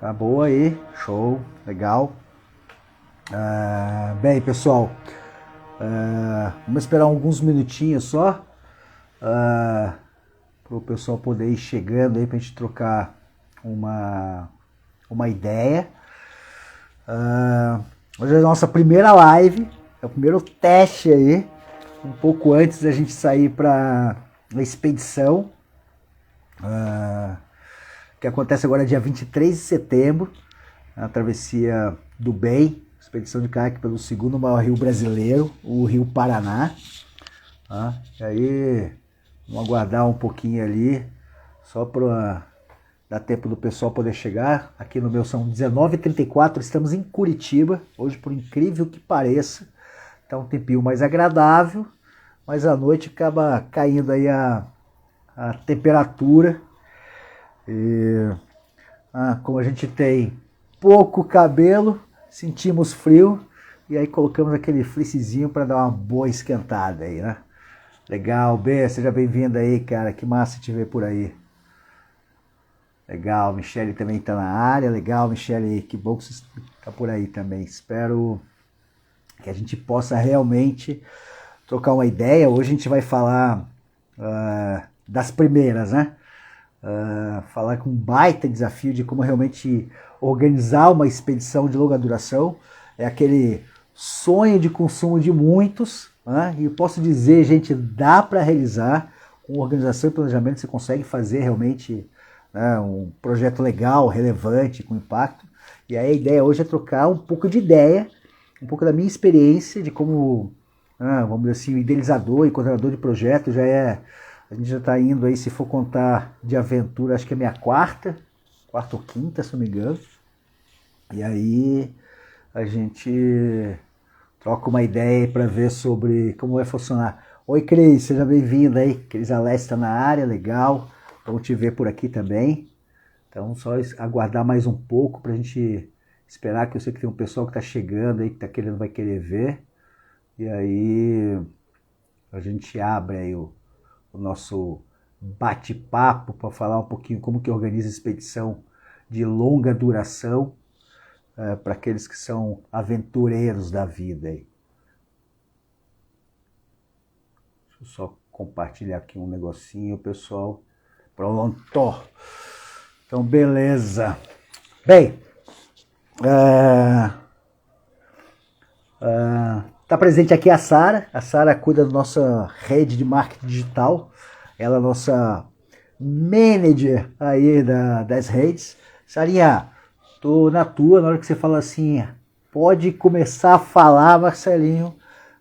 Tá boa aí, show, legal. Bem, pessoal, vamos esperar alguns minutinhos só para o pessoal poder ir chegando aí para a gente trocar uma ideia. Hoje é a nossa primeira live, é o primeiro teste aí, um pouco antes da gente sair para a expedição, que acontece agora dia 23 de setembro, a travessia do Bem, expedição de caiaque pelo segundo maior rio brasileiro, o Rio Paraná. E aí, vamos aguardar um pouquinho ali, só para dar tempo do pessoal poder chegar. Aqui no meu são 19h34, estamos em Curitiba, hoje por incrível que pareça, tá um tempinho mais agradável, mas à noite acaba caindo aí a temperatura. E, como a gente tem pouco cabelo, sentimos frio e aí colocamos aquele fleecezinho para dar uma boa esquentada aí, né? Legal, B, seja bem-vindo aí, cara, que massa te ver por aí. Legal, Michele também tá na área, legal, Michele, que bom que você tá por aí também. Espero que a gente possa realmente trocar uma ideia. Hoje a gente vai falar das primeiras, né? Falar com um baita desafio de como realmente organizar uma expedição de longa duração. É aquele sonho de consumo de muitos, né? E eu posso dizer, gente, dá para realizar com organização e planejamento. Você consegue fazer realmente, né, um projeto legal, relevante, com impacto. E aí a ideia hoje é trocar um pouco de ideia, um pouco da minha experiência de como, vamos dizer assim, o idealizador e coordenador de projeto. A gente já está indo aí, se for contar de aventura, acho que é minha quarta ou quinta, se não me engano. E aí a gente troca uma ideia para ver sobre como vai funcionar. Oi, Cris, seja bem-vinda aí. Cris Alessi está na área, legal. Vamos te ver por aqui também. Então, só aguardar mais um pouco para a gente esperar, que eu sei que tem um pessoal que está chegando aí, que tá querendo, vai querer ver. E aí a gente abre aí o nosso bate-papo para falar um pouquinho como que organiza a expedição de longa duração para aqueles que são aventureiros da vida aí. Deixa eu só compartilhar aqui um negocinho, pessoal. Pronto. Então, beleza. Bem, tá presente aqui a Sara. A Sara cuida da nossa rede de marketing digital. Ela é a nossa manager aí das redes. Sarinha, tô na tua. Na hora que você fala assim, pode começar a falar, Marcelinho,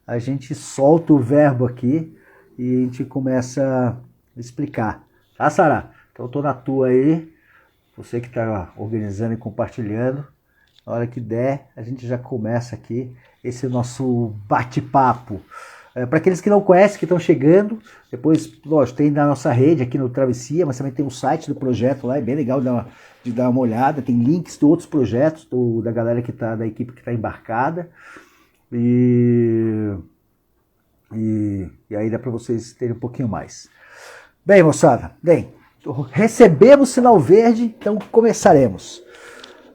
a gente solta o verbo aqui e a gente começa a explicar. Tá, Sara? Então eu tô na tua aí. Você que tá organizando e compartilhando. Na hora que der, a gente já começa aqui esse nosso bate-papo. Para aqueles que não conhecem, que estão chegando, depois, lógico, tem na nossa rede aqui no Travessia, mas também tem o site do projeto lá, é bem legal de dar uma olhada. Tem links de outros projetos da galera que tá, da equipe que está embarcada. E aí dá para vocês terem um pouquinho mais. Bem, moçada, recebemos sinal verde, então começaremos.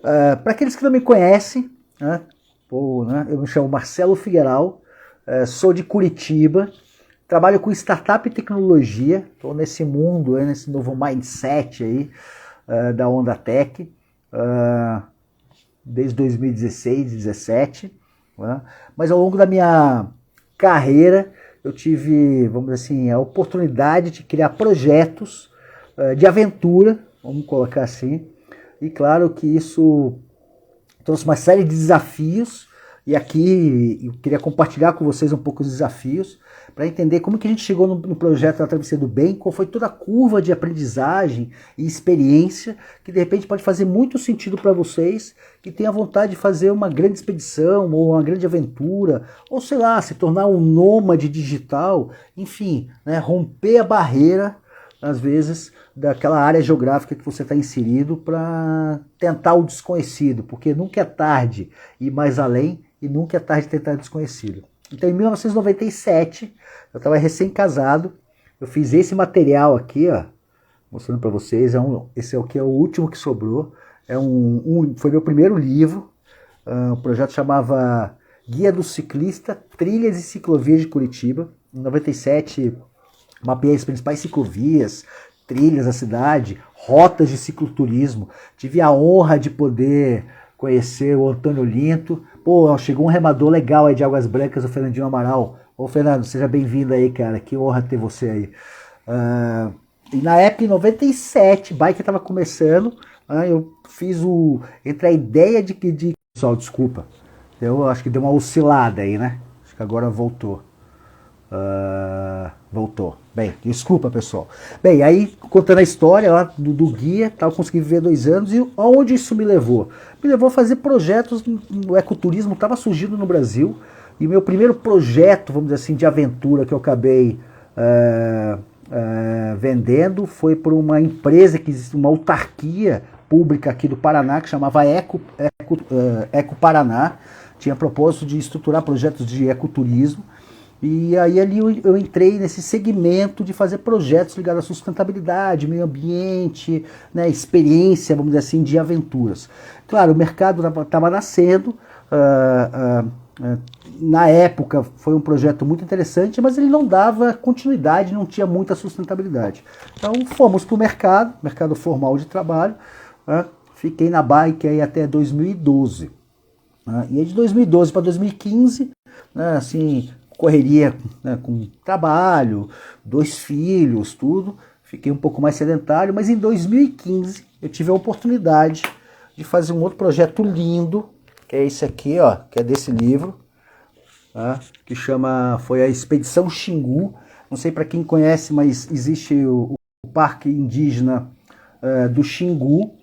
Para aqueles que não me conhecem, eu me chamo Marcelo Figueiral, sou de Curitiba, trabalho com startup e tecnologia, estou nesse mundo, nesse novo mindset aí da Onda Tech, desde 2016, 2017, mas ao longo da minha carreira eu tive, vamos dizer assim, a oportunidade de criar projetos de aventura, vamos colocar assim, e claro que isso trouxe uma série de desafios, e aqui eu queria compartilhar com vocês um pouco os desafios, para entender como que a gente chegou no projeto da Travessia do Bem, qual foi toda a curva de aprendizagem e experiência, que de repente pode fazer muito sentido para vocês, que têm a vontade de fazer uma grande expedição, ou uma grande aventura, ou sei lá, se tornar um nômade digital, enfim, né, romper a barreira, às vezes, daquela área geográfica que você está inserido para tentar o desconhecido, porque nunca é tarde ir mais além e nunca é tarde tentar o desconhecido. Então, em 1997, eu estava recém-casado, eu fiz esse material aqui, mostrando para vocês, esse aqui é o último que sobrou, Foi meu primeiro livro. O projeto chamava Guia do Ciclista, Trilhas e Ciclovias de Curitiba. Em 97, mapeei as principais ciclovias, trilhas da cidade, rotas de cicloturismo. Tive a honra de poder conhecer o Antônio Linto. Pô, chegou um remador legal aí de Águas Brancas, o Fernandinho Amaral. Ô, Fernando, seja bem-vindo aí, cara. Que honra ter você aí. E na época, em 97, bike estava começando, eu fiz entre a ideia de que... Pessoal, desculpa. Eu acho que deu uma oscilada aí, né? Acho que agora voltou. Voltou. Bem, desculpa, pessoal. Bem, aí, contando a história lá do guia, eu consegui viver 2 anos, e aonde isso me levou? Me levou a fazer projetos, o ecoturismo estava surgindo no Brasil, e meu primeiro projeto, vamos dizer assim, de aventura que eu acabei vendendo foi por uma empresa que existe, uma autarquia pública aqui do Paraná, que chamava Eco Paraná. Tinha propósito de estruturar projetos de ecoturismo. E aí ali eu entrei nesse segmento de fazer projetos ligados à sustentabilidade, meio ambiente, né, experiência, vamos dizer assim, de aventuras. Claro, o mercado estava nascendo, na época foi um projeto muito interessante, mas ele não dava continuidade, não tinha muita sustentabilidade. Então fomos para o mercado formal de trabalho, fiquei na bike aí até 2012. E aí de 2012 para 2015, né, assim, correria, né, com trabalho, 2 filhos, tudo, fiquei um pouco mais sedentário, mas em 2015 eu tive a oportunidade de fazer um outro projeto lindo, que é esse aqui, ó, que é desse livro, que foi a Expedição Xingu. Não sei para quem conhece, mas existe o Parque Indígena do Xingu,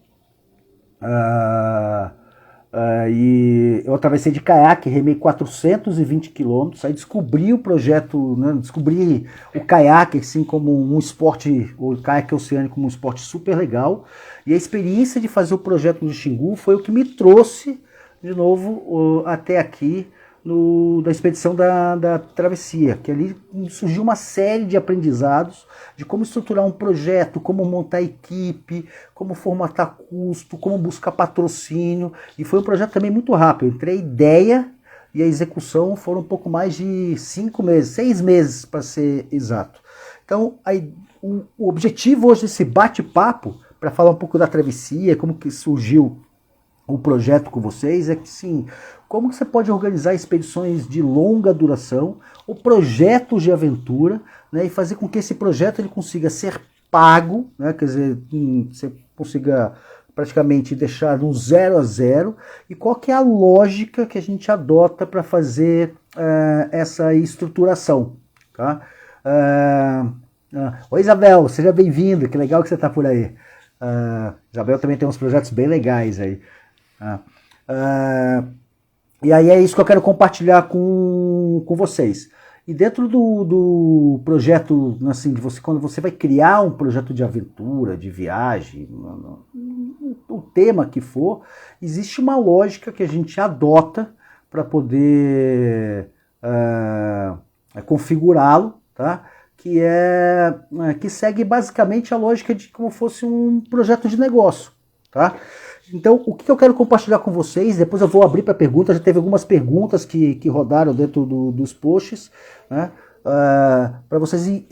e eu atravessei de caiaque, remei 420 quilômetros, aí descobri o projeto, né, descobri o caiaque assim como um esporte, o caiaque oceânico como um esporte super legal, e a experiência de fazer o projeto do Xingu foi o que me trouxe de novo até aqui da expedição da travessia, que ali surgiu uma série de aprendizados de como estruturar um projeto, como montar equipe, como formatar custo, como buscar patrocínio, e foi um projeto também muito rápido. Entre a ideia e a execução foram um pouco mais de 5 meses, 6 meses para ser exato. Então o objetivo hoje desse bate-papo, para falar um pouco da travessia, como que surgiu o projeto com vocês, é que sim, como que você pode organizar expedições de longa duração, ou projetos de aventura, né, e fazer com que esse projeto ele consiga ser pago, né, quer dizer, você consiga praticamente deixar no 0 a 0, e qual que é a lógica que a gente adota para fazer essa estruturação. Tá? Oi, Isabel, seja bem-vinda, que legal que você está por aí. Isabel também tem uns projetos bem legais aí. E aí é isso que eu quero compartilhar com vocês. E dentro do projeto, assim, quando você vai criar um projeto de aventura, de viagem, o tema que for, existe uma lógica que a gente adota para poder configurá-lo, tá? Que segue basicamente a lógica de como fosse um projeto de negócio, tá? Então, o que eu quero compartilhar com vocês, depois eu vou abrir para perguntas, já teve algumas perguntas que rodaram dentro dos posts, né, para vocês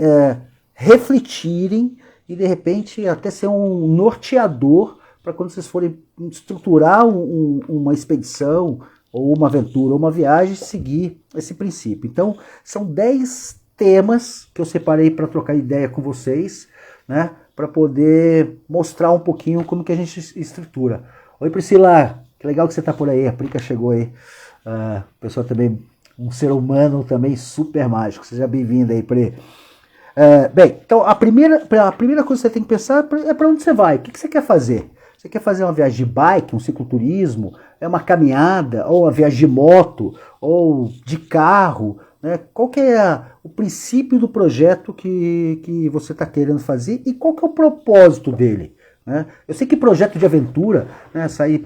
refletirem e, de repente, até ser um norteador para quando vocês forem estruturar uma expedição, ou uma aventura, ou uma viagem, seguir esse princípio. Então, são 10 temas que eu separei para trocar ideia com vocês, né, para poder mostrar um pouquinho como que a gente estrutura. Oi, Priscila, que legal que você está por aí, a Prica chegou aí. Pessoa também, um ser humano também super mágico, seja bem-vinda aí, Pri. Bem, então a primeira coisa que você tem que pensar é para onde você vai, o que você quer fazer? Você quer fazer uma viagem de bike, um cicloturismo, uma caminhada, ou uma viagem de moto, ou de carro, né? Qual que é o princípio do projeto que você está querendo fazer e qual que é o propósito dele? Né? Eu sei que projeto de aventura, né, sair,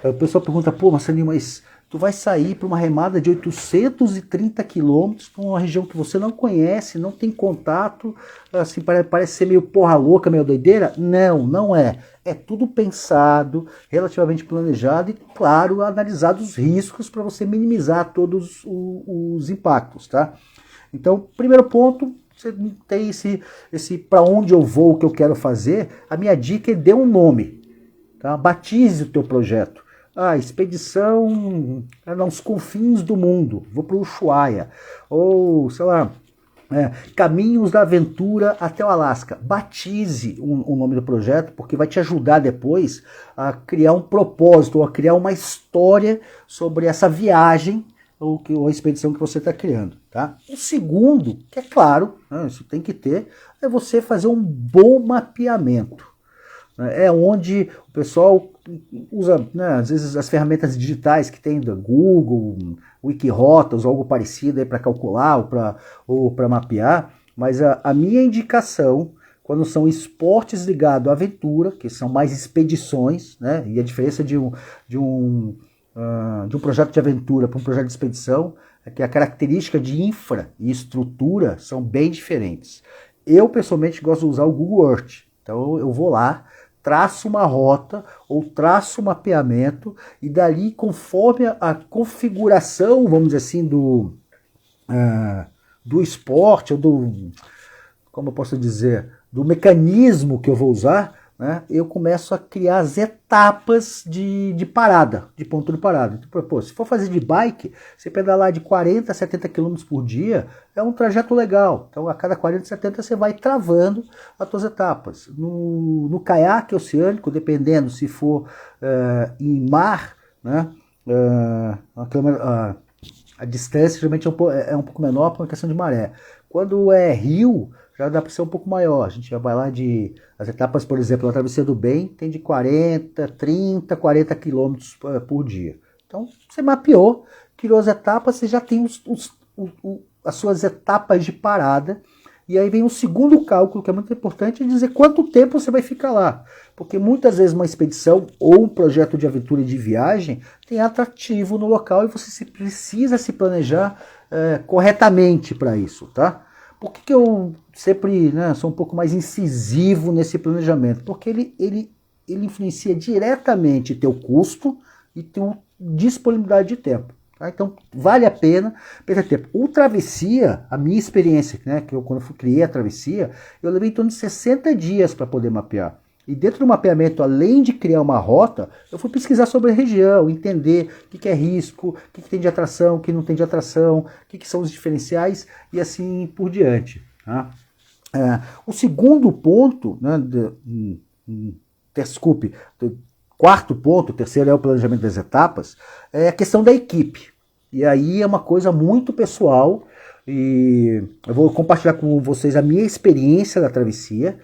o pessoal pergunta, Marcelinho, mas tu vai sair para uma remada de 830 quilômetros para uma região que você não conhece, não tem contato, assim, parece ser meio porra louca, meio doideira. Não, não é. É tudo pensado, relativamente planejado e, claro, analisado os riscos para você minimizar todos os impactos, tá? Então, primeiro ponto, você tem esse para onde eu vou, o que eu quero fazer. A minha dica é dê um nome, tá? Batize o teu projeto. Expedição aos confins do mundo, vou para o Ushuaia, ou sei lá, Caminhos da Aventura até o Alasca. Batize o nome do projeto, porque vai te ajudar depois a criar um propósito, ou a criar uma história sobre essa viagem ou a expedição que você está criando. Tá? O segundo, que é claro, isso tem que ter, é você fazer um bom mapeamento. É onde o pessoal usa, às vezes, as ferramentas digitais que tem da Google, Wikirotas ou algo parecido para calcular ou para mapear, mas a minha indicação, quando são esportes ligados à aventura, que são mais expedições, né, e a diferença de um projeto de aventura para um projeto de expedição é que a característica de infra e estrutura são bem diferentes. Eu, pessoalmente, gosto de usar o Google Earth. Então, eu vou lá, traço uma rota ou traço um mapeamento e dali, conforme a configuração, vamos dizer assim, do esporte ou como eu posso dizer, do mecanismo que eu vou usar, né, eu começo a criar as etapas de parada, de ponto de parada. Então, se for fazer de bike, você pedalar de 40 a 70 km por dia, é um trajeto legal. Então, a cada 40, 70 você vai travando as suas etapas. No caiaque oceânico, dependendo se for em mar, né, a distância geralmente é um pouco menor por uma questão de maré. Quando é rio, já dá para ser um pouco maior. A gente já vai lá as etapas, por exemplo, a Travessia do Bem tem de 30, 40 quilômetros por dia. Então, você mapeou, criou as etapas, você já tem as suas etapas de parada. E aí vem o segundo cálculo, que é muito importante, é dizer quanto tempo você vai ficar lá. Porque muitas vezes uma expedição ou um projeto de aventura e de viagem tem atrativo no local e você precisa se planejar corretamente para isso, tá? Por que eu sempre sou um pouco mais incisivo nesse planejamento? Porque ele influencia diretamente teu custo e tua disponibilidade de tempo. Tá? Então, vale a pena perder tempo. O Travessia, a minha experiência, que quando eu criei a Travessia, eu levei em torno de 60 dias para poder mapear. E dentro do mapeamento, além de criar uma rota, eu fui pesquisar sobre a região, entender o que é risco, o que tem de atração, o que não tem de atração, o que são os diferenciais e assim por diante. Tá? O segundo ponto, quarto ponto, o terceiro é o planejamento das etapas, é a questão da equipe. E aí é uma coisa muito pessoal e eu vou compartilhar com vocês a minha experiência da travessia.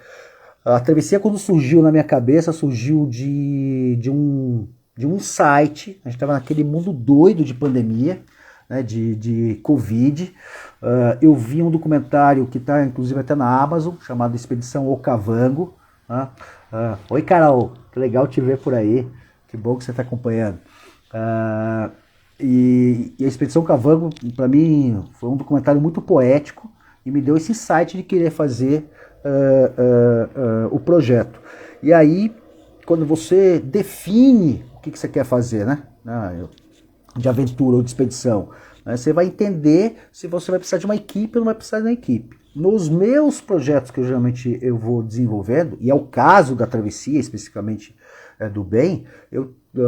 A travessia, quando surgiu na minha cabeça, surgiu de um site. A gente estava naquele mundo doido de pandemia, né, de Covid. Eu vi um documentário que está, inclusive, até na Amazon, chamado Expedição Okavango. Oi, Carol, que legal te ver por aí. Que bom que você está acompanhando. E a Expedição Okavango, para mim, foi um documentário muito poético e me deu esse insight de querer fazer o projeto. E aí, quando você define o que você quer fazer, né, de aventura ou de expedição, né, você vai entender se você vai precisar de uma equipe ou não vai precisar de uma equipe. Nos meus projetos que geralmente eu vou desenvolvendo, e é o caso da travessia, especificamente do bem,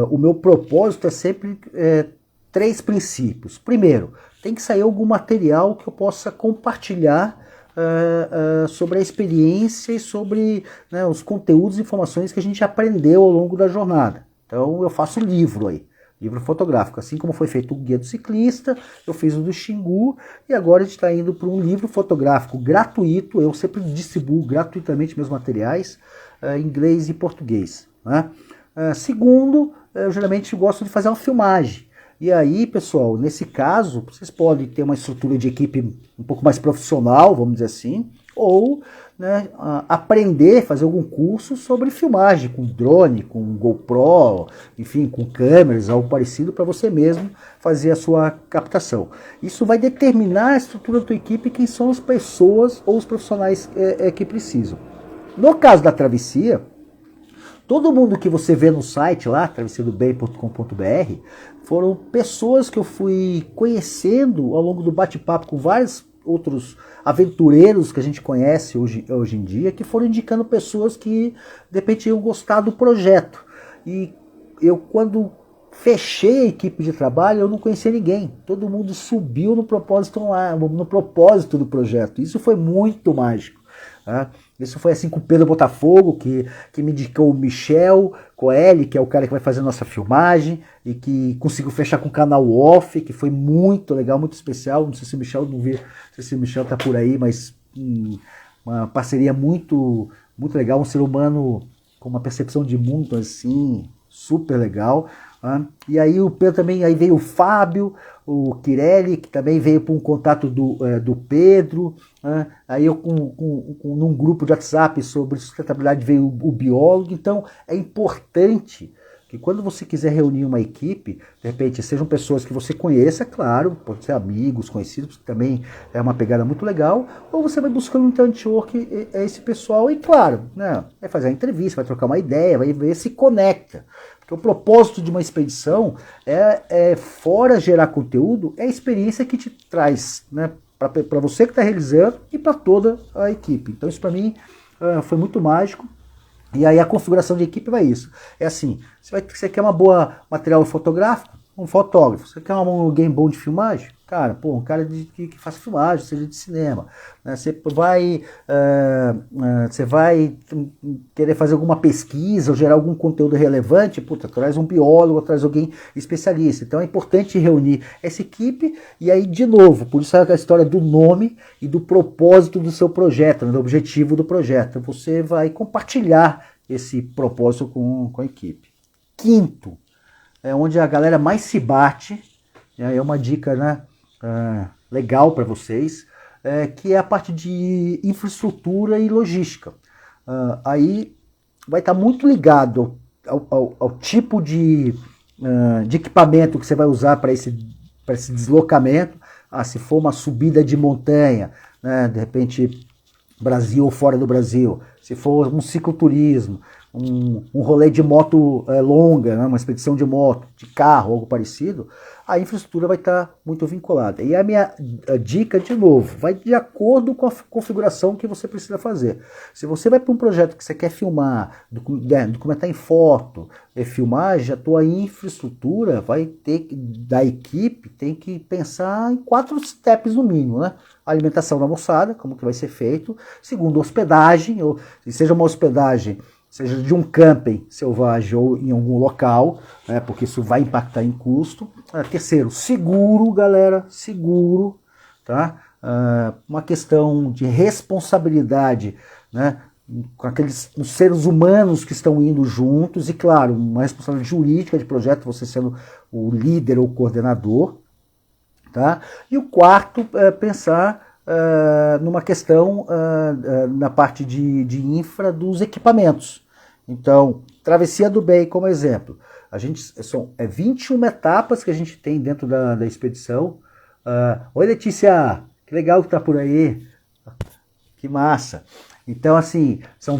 o meu propósito é sempre 3 princípios. Primeiro, tem que sair algum material que eu possa compartilhar sobre a experiência e sobre os conteúdos e informações que a gente aprendeu ao longo da jornada. Então eu faço livro fotográfico, assim como foi feito o Guia do Ciclista, eu fiz o do Xingu e agora a gente está indo para um livro fotográfico gratuito. Eu sempre distribuo gratuitamente meus materiais em inglês e português, né? Segundo, eu geralmente gosto de fazer uma filmagem. E aí, pessoal, nesse caso, vocês podem ter uma estrutura de equipe um pouco mais profissional, vamos dizer assim, ou, né, aprender, fazer algum curso sobre filmagem com drone, com GoPro, enfim, com câmeras, algo parecido, para você mesmo fazer a sua captação. Isso vai determinar a estrutura da tua equipe, quem são as pessoas ou os profissionais que precisam. No caso da travessia, todo mundo que você vê no site lá, travessiadobem.com.br, foram pessoas que eu fui conhecendo ao longo do bate-papo com vários outros aventureiros que a gente conhece hoje em dia, que foram indicando pessoas que de repente iam gostar do projeto. E eu, quando fechei a equipe de trabalho, eu não conhecia ninguém. Todo mundo subiu no propósito do projeto. Isso foi muito mágico. Tá? Isso foi assim com o Pedro Botafogo, que me indicou o Michel Coelho, que é o cara que vai fazer a nossa filmagem, e que conseguiu fechar com o canal Off, que foi muito legal, muito especial. Não sei se o Michel está por aí, mas uma parceria muito, muito legal, um ser humano com uma percepção de mundo assim, super legal. E aí o Pedro também, aí veio o Fábio, o Quirelli, que também veio por um contato do Pedro. Aí eu num grupo de WhatsApp sobre sustentabilidade veio o biólogo. Então é importante que quando você quiser reunir uma equipe, de repente sejam pessoas que você conheça, claro, pode ser amigos, conhecidos, que também é uma pegada muito legal, ou você vai buscando um network esse pessoal e, claro, né, vai fazer a entrevista, vai trocar uma ideia, vai ver se conecta. Porque o propósito de uma expedição fora gerar conteúdo, é a experiência que te traz, né, para você que está realizando e para toda a equipe. Então isso para mim foi muito mágico. E aí a configuração de equipe vai isso. É assim, você quer uma boa material fotográfico? Um fotógrafo. Você quer alguém bom de filmagem? Cara, um cara que faça filmagem, seja de cinema. Né? Você vai querer fazer alguma pesquisa ou gerar algum conteúdo relevante? Puta, traz um biólogo, traz alguém especialista. Então é importante reunir essa equipe e aí, de novo, por isso é a história do nome e do propósito do seu projeto, do objetivo do projeto. Você vai compartilhar esse propósito com a equipe. Quinto, é onde a galera mais se bate, é uma dica, né, legal para vocês, que é a parte de infraestrutura e logística. Aí vai estar muito ligado ao tipo de equipamento que você vai usar para esse deslocamento. Se for uma subida de montanha, né, de repente Brasil ou fora do Brasil, se for um cicloturismo, um rolê de moto longa, né, uma expedição de moto, de carro, algo parecido, a infraestrutura vai estar muito vinculada. E a minha dica, de novo, vai de acordo com a configuração que você precisa fazer. Se você vai para um projeto que você quer filmar, documentar em foto, filmagem, a tua infraestrutura vai ter da equipe tem que pensar em 4 steps no mínimo, né? A alimentação da moçada, como que vai ser feito. Segundo, hospedagem, ou seja uma hospedagem, seja de um camping selvagem ou em algum local, né, porque isso vai impactar em custo. Terceiro, seguro, galera, seguro, tá? Uma questão de responsabilidade, né, com aqueles os seres humanos que estão indo juntos e, claro, uma responsabilidade jurídica de projeto, você sendo o líder ou o coordenador, tá? E o quarto é pensar numa questão na parte de infra dos equipamentos. Então, Travessia do Bem como exemplo. São 21 etapas que a gente tem dentro da expedição. Oi, Letícia, que legal que tá por aí. Que massa. Então, assim, são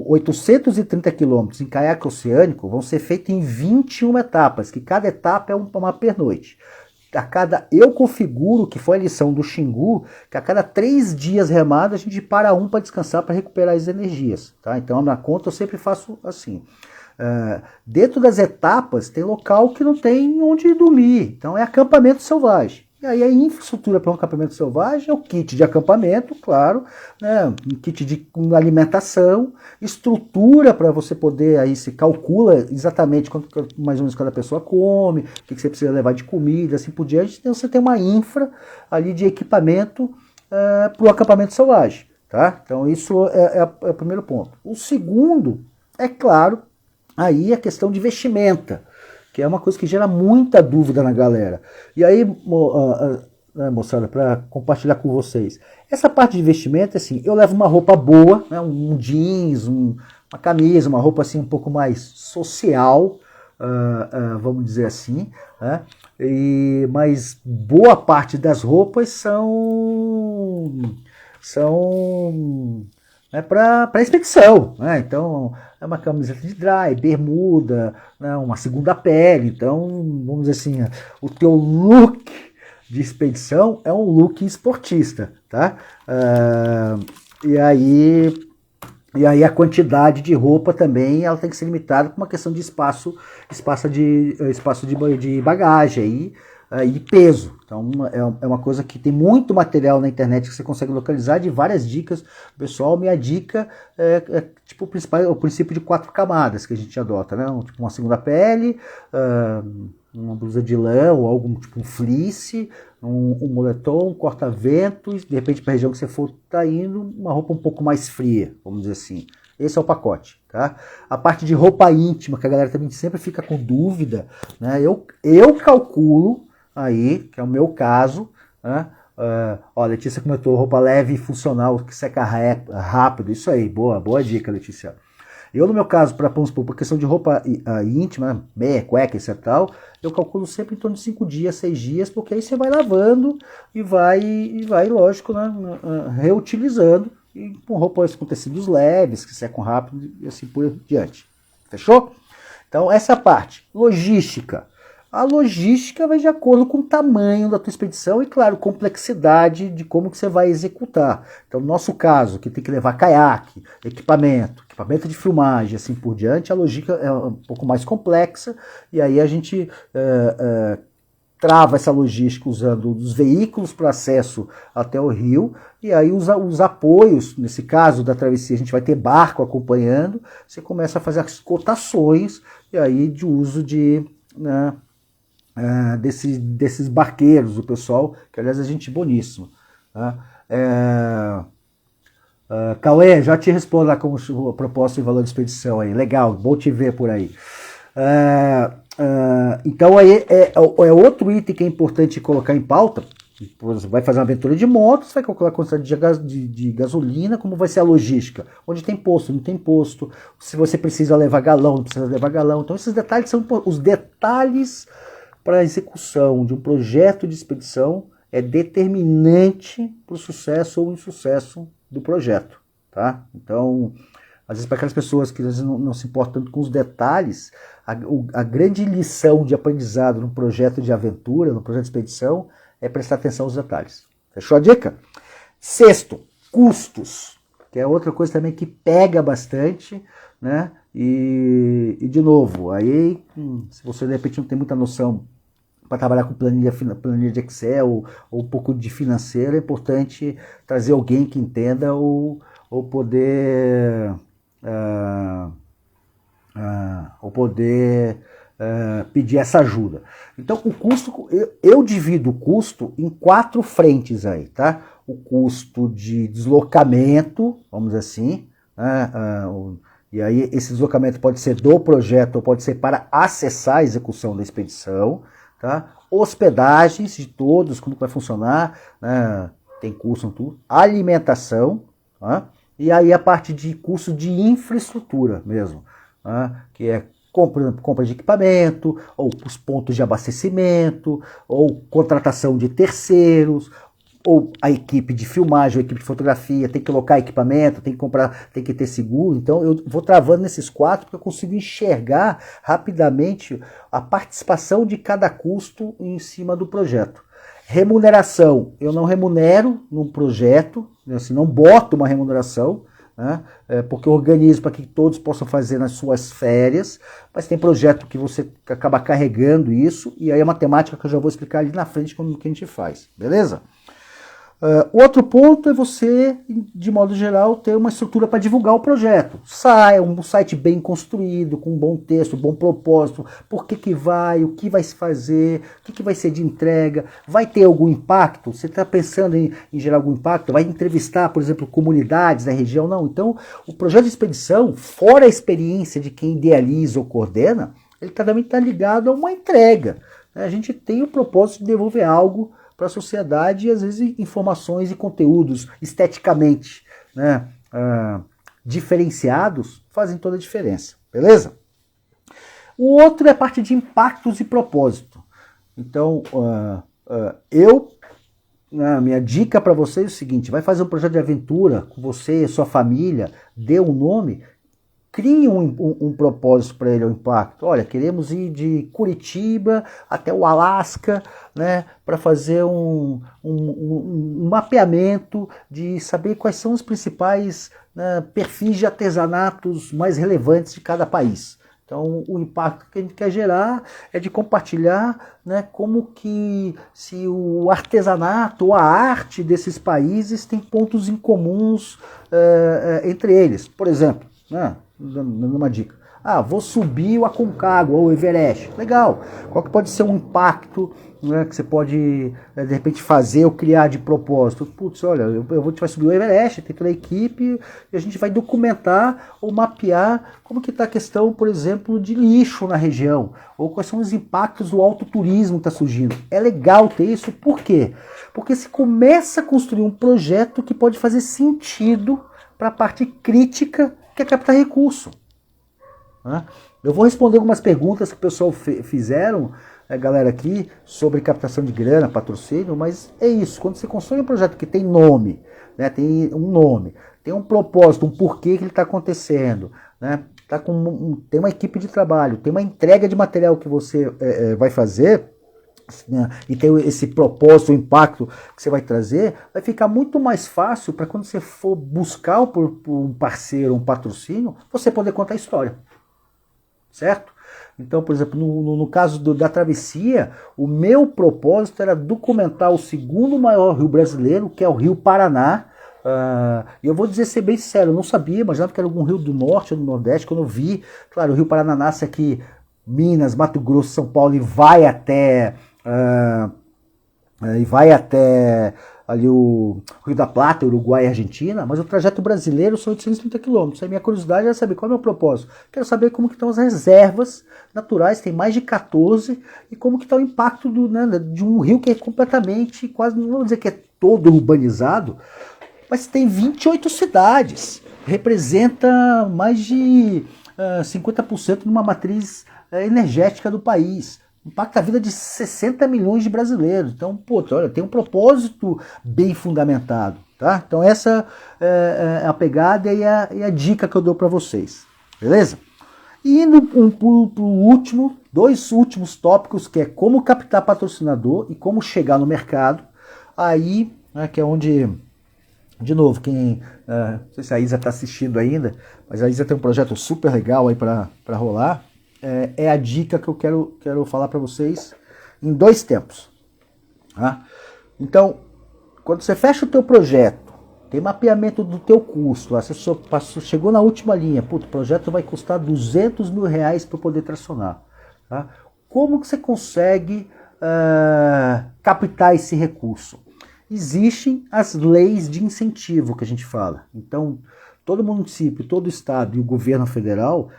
830 quilômetros em caiaque oceânico, vão ser feitos em 21 etapas, que cada etapa é uma pernoite. Eu configuro, que foi a lição do Xingu, que a cada 3 dias remada a gente para para descansar, para recuperar as energias. Tá? Então, na conta eu sempre faço assim. Dentro das etapas tem local que não tem onde dormir, então é acampamento selvagem. E aí a infraestrutura para um acampamento selvagem é o kit de acampamento, claro, né, um kit de alimentação, estrutura para você poder, aí se calcula exatamente quanto mais ou menos cada pessoa come, o que você precisa levar de comida, assim por diante. Então você tem uma infra ali de equipamento para o acampamento selvagem. Tá? Então isso é o primeiro ponto. O segundo, é claro, aí a questão de vestimenta, que é uma coisa que gera muita dúvida na galera. E aí né, moçada, para compartilhar com vocês. Essa parte de vestimenta, assim, eu levo uma roupa boa, né, um jeans, uma camisa, uma roupa assim um pouco mais social, vamos dizer assim, né? Mas boa parte das roupas são né, para expedição, né? Então é uma camiseta de dry, bermuda, né, uma segunda pele. Então vamos dizer assim, o teu look de expedição é um look esportista, tá? E aí a quantidade de roupa também ela tem que ser limitada por uma questão de espaço de bagagem e peso. Então é uma coisa que tem muito material na internet que você consegue localizar de várias dicas. Pessoal, minha dica tipo o princípio de 4 camadas que a gente adota, né? Tipo uma segunda pele, uma blusa de lã ou algum tipo um fleece, um moletom, um corta-ventos, de repente para a região que você for tá indo, uma roupa um pouco mais fria, vamos dizer assim. Esse é o pacote, tá? A parte de roupa íntima, que a galera também sempre fica com dúvida, né? Eu calculo aí, que é o meu caso, né? Ó, Letícia comentou, roupa leve e funcional, que seca rápido, isso aí, boa dica, Letícia. Eu, no meu caso, por questão de roupa íntima, meia, cueca, etc. tal, eu calculo sempre em torno de 5 dias, 6 dias, porque aí você vai lavando e vai lógico, né, reutilizando, e com roupas com tecidos leves, que secam rápido e assim por diante. Fechou? Então, essa parte. Logística. A logística vai de acordo com o tamanho da tua expedição e, claro, complexidade de como que você vai executar. Então, no nosso caso, que tem que levar caiaque, equipamento de filmagem, assim por diante, a logística é um pouco mais complexa e aí a gente trava essa logística usando os veículos para acesso até o rio e aí os apoios, nesse caso da travessia a gente vai ter barco acompanhando, você começa a fazer as cotações e aí de uso de... né, desses barqueiros, o pessoal, que aliás é gente boníssima. Tá? Cauê, já te respondo lá como a proposta e valor de expedição aí. Legal, bom te ver por aí. Então aí é outro item que é importante colocar em pauta. Você vai fazer uma aventura de moto, você vai calcular a quantidade de gasolina, como vai ser a logística. Onde tem posto, não tem posto. Se você precisa levar galão, não precisa levar galão. Então esses detalhes são os detalhes para a execução de um projeto de expedição é determinante para o sucesso ou insucesso do projeto, tá? Então, às vezes para aquelas pessoas que às vezes não se importam tanto com os detalhes, a grande lição de aprendizado num projeto de aventura, num projeto de expedição, é prestar atenção aos detalhes. Fechou a dica? Sexto, custos, que é outra coisa também que pega bastante, né? E de novo, aí se você de repente não tem muita noção para trabalhar com planilha de Excel ou um pouco de financeiro, é importante trazer alguém que entenda ou poder pedir essa ajuda. Então, o custo, eu divido o custo em 4 frentes aí, tá? O custo de deslocamento, vamos dizer assim, né? E aí esse deslocamento pode ser do projeto ou pode ser para acessar a execução da expedição. Tá? Hospedagens de todos, como vai funcionar, né? Tem custo, tudo. Alimentação, tá? E aí a parte de custo de infraestrutura mesmo, tá? Que é compra de equipamento, ou os pontos de abastecimento, ou contratação de terceiros, ou a equipe de filmagem, ou a equipe de fotografia, tem que colocar equipamento, tem que comprar, tem que ter seguro. Então eu vou travando nesses 4 porque eu consigo enxergar rapidamente a participação de cada custo em cima do projeto. Remuneração, eu não remunero num projeto, assim, não boto uma remuneração, né, porque eu organizo para que todos possam fazer nas suas férias, mas tem projeto que você acaba carregando isso, e aí é uma temática que eu já vou explicar ali na frente como que a gente faz, beleza? Outro ponto é você, de modo geral, ter uma estrutura para divulgar o projeto. Um site bem construído, com um bom texto, um bom propósito, por que vai, o que vai se fazer, o que vai ser de entrega, vai ter algum impacto? Você está pensando em gerar algum impacto? Vai entrevistar, por exemplo, comunidades da região? Não. Então, o projeto de expedição, fora a experiência de quem idealiza ou coordena, ele também está ligado a uma entrega. A gente tem o propósito de devolver algo para a sociedade e às vezes informações e conteúdos esteticamente, né, diferenciados fazem toda a diferença, beleza? O outro é a parte de impactos e propósito. Então, minha dica para vocês é o seguinte: vai fazer um projeto de aventura com você e sua família, dê um nome, crie um propósito para ele, um impacto. Olha, queremos ir de Curitiba até o Alasca, né, para fazer um mapeamento de saber quais são os principais, né, perfis de artesanatos mais relevantes de cada país. Então, o impacto que a gente quer gerar é de compartilhar, né, como que se o artesanato ou a arte desses países tem pontos em comuns entre eles. Por exemplo, né, dando uma dica. Vou subir o Aconcagua ou o Everest. Legal. Qual que pode ser um impacto, né, que você pode, de repente, fazer ou criar de propósito? Putz, olha, vai subir o Everest, tem toda a equipe, e a gente vai documentar ou mapear como que está a questão, por exemplo, de lixo na região, ou quais são os impactos do autoturismo que está surgindo. É legal ter isso, por quê? Porque se começa a construir um projeto que pode fazer sentido para a parte crítica, que é captar recurso. Eu vou responder algumas perguntas que o pessoal fizeram, galera, aqui, sobre captação de grana, patrocínio, mas é isso. Quando você constrói um projeto que tem nome, né, tem um nome, tem um propósito, um porquê que ele está acontecendo, né, tem uma equipe de trabalho, tem uma entrega de material que você vai fazer, né, e tem esse propósito, o impacto que você vai trazer, vai ficar muito mais fácil para quando você for buscar um parceiro, um patrocínio, você poder contar a história. Certo? Então, por exemplo, no caso da travessia, o meu propósito era documentar o segundo maior rio brasileiro, que é o Rio Paraná. E eu vou ser bem sincero, eu não sabia, imaginava que era algum rio do norte ou do nordeste. Quando eu vi, claro, o Rio Paraná nasce aqui, Minas, Mato Grosso, São Paulo, e vai até ali o Rio da Plata, Uruguai e Argentina, mas o trajeto brasileiro são 830 quilômetros. A minha curiosidade é saber qual é o meu propósito. Quero saber como que estão as reservas naturais, tem mais de 14, e como que está o impacto de um rio que é completamente, quase, não vou dizer que é todo urbanizado, mas tem 28 cidades, representa mais de 50% de uma matriz energética do país. Impacta a vida de 60 milhões de brasileiros. Então, olha, tem um propósito bem fundamentado. Tá? Então, essa é a pegada e a dica que eu dou para vocês. Beleza? E indo para o dois últimos tópicos, que é como captar patrocinador e como chegar no mercado. Aí, que é onde, de novo, não sei se a Isa está assistindo ainda, mas a Isa tem um projeto super legal aí para rolar. É a dica que eu quero falar para vocês em 2 tempos. Tá? Então, quando você fecha o teu projeto, tem mapeamento do teu custo, você chegou na última linha, o projeto vai custar R$200 mil para poder tracionar. Tá? Como que você consegue captar esse recurso? Existem as leis de incentivo que a gente fala. Então, todo município, todo estado e o governo federal